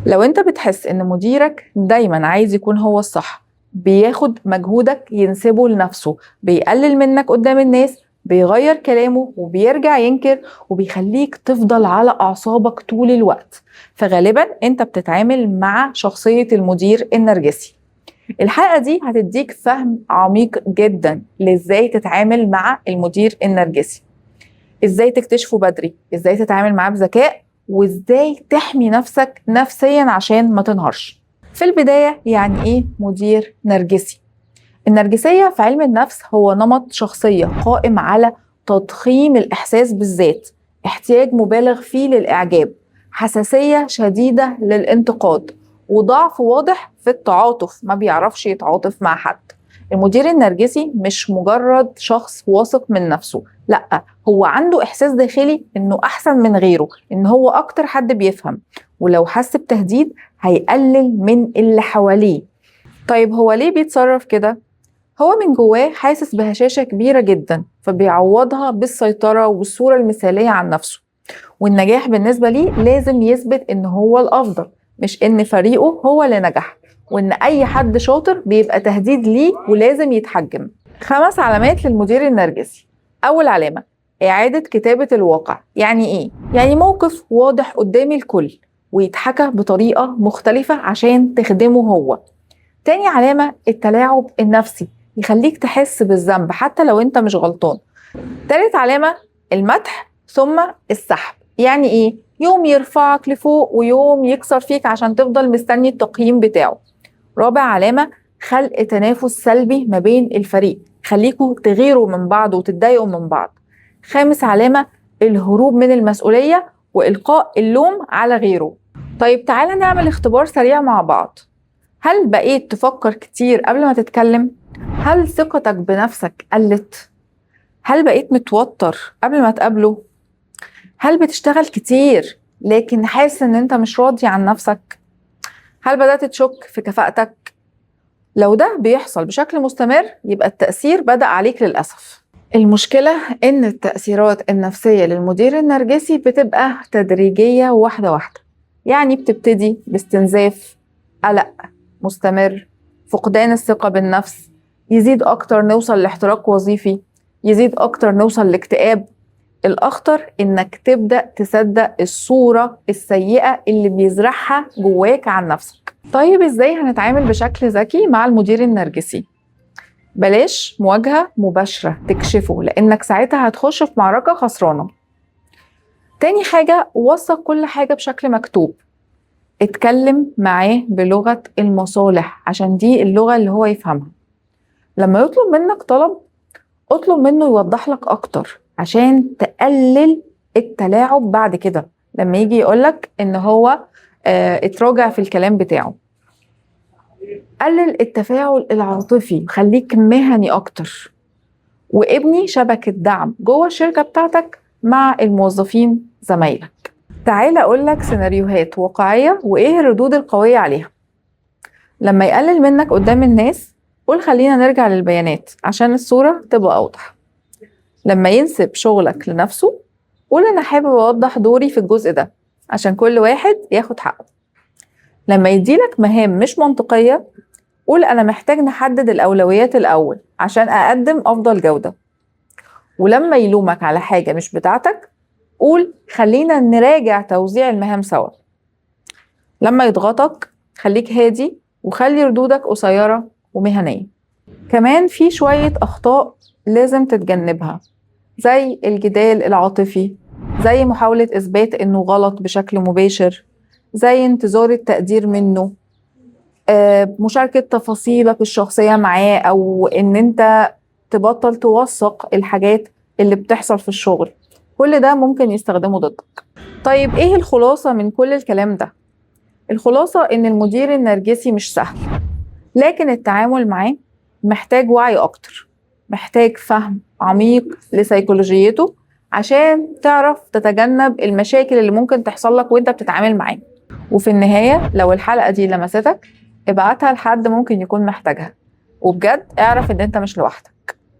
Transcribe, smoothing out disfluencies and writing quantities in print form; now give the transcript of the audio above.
لو انت بتحس ان مديرك دايما عايز يكون هو الصح، بياخد مجهودك ينسبه لنفسه، بيقلل منك قدام الناس، بيغير كلامه وبيرجع ينكر، وبيخليك تفضل على أعصابك طول الوقت، فغالبا انت بتتعامل مع شخصية المدير النرجسي. الحلقة دي هتديك فهم عميق جدا لازاي تتعامل مع المدير النرجسي، ازاي تكتشفه بدري، ازاي تتعامل معاه بذكاء، وازاي تحمي نفسك نفسيا عشان ما تنهارش. في البداية، يعني ايه مدير نرجسي؟ النرجسية في علم النفس هو نمط شخصية قائم على تضخيم الإحساس بالذات، احتياج مبالغ فيه للإعجاب، حساسية شديدة للانتقاد، وضعف واضح في التعاطف، ما بيعرفش يتعاطف مع حد. المدير النرجسي مش مجرد شخص واثق من نفسه، لأ، هو عنده إحساس داخلي إنه أحسن من غيره، إن هو أكتر حد بيفهم، ولو حس بتهديد هيقلل من اللي حواليه. طيب هو ليه بيتصرف كده؟ هو من جواه حاسس بهشاشة كبيرة جدا، فبيعوضها بالسيطرة والصورة المثالية عن نفسه، والنجاح بالنسبة ليه لازم يثبت إن هو الأفضل، مش إن فريقه هو اللي نجح، وإن أي حد شاطر بيبقى تهديد ليه ولازم يتحجم. 5 علامات للمدير النرجسي. أول علامة: إعادة كتابة الواقع. يعني إيه؟ يعني موقف واضح قدام الكل ويتحكى بطريقة مختلفة عشان تخدمه هو. تاني علامة: التلاعب النفسي، يخليك تحس بالذنب حتى لو انت مش غلطان. تالت علامة: المدح ثم السحب. يعني ايه؟ يوم يرفعك لفوق ويوم يكسر فيك عشان تفضل مستني التقييم بتاعه. رابع علامة: خلق تنافس سلبي ما بين الفريق، خليكوا تغيروا من بعض وتتضايقوا من بعض. خامس علامة: الهروب من المسؤولية وإلقاء اللوم على غيره. طيب تعالى نعمل اختبار سريع مع بعض. هل بقيت تفكر كتير قبل ما تتكلم؟ هل ثقتك بنفسك قلت؟ هل بقيت متوتر قبل ما تقابله؟ هل بتشتغل كتير لكن حاسس ان انت مش راضي عن نفسك؟ هل بدأت تشك في كفاءتك؟ لو ده بيحصل بشكل مستمر يبقى التأثير بدأ عليك للأسف. المشكلة إن التأثيرات النفسية للمدير النرجسي بتبقى تدريجية واحدة واحدة، يعني بتبتدي باستنزاف، قلق مستمر، فقدان الثقة بالنفس، يزيد أكتر نوصل لاحتراق وظيفي، يزيد أكتر نوصل لاكتئاب. الأخطر إنك تبدأ تصدق الصورة السيئة اللي بيزرعها جواك عن نفسك. طيب إزاي هنتعامل بشكل ذكي مع المدير النرجسي؟ بلاش مواجهة مباشرة تكشفه، لأنك ساعتها هتخش في معركة خسرانة. تاني حاجة: وثق كل حاجة بشكل مكتوب. اتكلم معاه بلغة المصالح عشان دي اللغة اللي هو يفهمها. لما يطلب منك طلب، اطلب منه يوضح لك أكتر عشان تقلل التلاعب بعد كده لما يجي يقولك إن هو اتراجع في الكلام بتاعه. قلل التفاعل العاطفي، خليك مهني أكتر، وابني شبكة دعم جوه الشركة بتاعتك مع الموظفين زمايلك. تعال أقولك سيناريوهات واقعية وإيه الردود القوية عليها. لما يقلل منك قدام الناس، قول خلينا نرجع للبيانات عشان الصورة تبقى أوضح. لما ينسب شغلك لنفسه، قول أنا حابب أوضح دوري في الجزء ده عشان كل واحد ياخد حقه. لما يديلك مهام مش منطقية، قول أنا محتاج نحدد الأولويات الأول عشان أقدم أفضل جودة. ولما يلومك على حاجة مش بتاعتك، قول خلينا نراجع توزيع المهام سوا. لما يضغطك، خليك هادي وخلي ردودك قصيرة ومهنية. كمان في شوية أخطاء لازم تتجنبها، زي الجدال العاطفي، زي محاولة إثبات إنه غلط بشكل مباشر، زي انتظار التقدير منه، مشاركة تفاصيلك الشخصية معاه، أو إن أنت تبطل توثق الحاجات اللي بتحصل في الشغل. كل ده ممكن يستخدمه ضدك. طيب إيه الخلاصة من كل الكلام ده؟ الخلاصة إن المدير النرجسي مش سهل، لكن التعامل معاه محتاج وعي أكتر، محتاج فهم عميق لسيكولوجيته عشان تعرف تتجنب المشاكل اللي ممكن تحصل لك وانت بتتعامل معاه. وفي النهاية لو الحلقة دي لمستك، ابعتها لحد ممكن يكون محتاجها، وبجد اعرف ان انت مش لوحدك.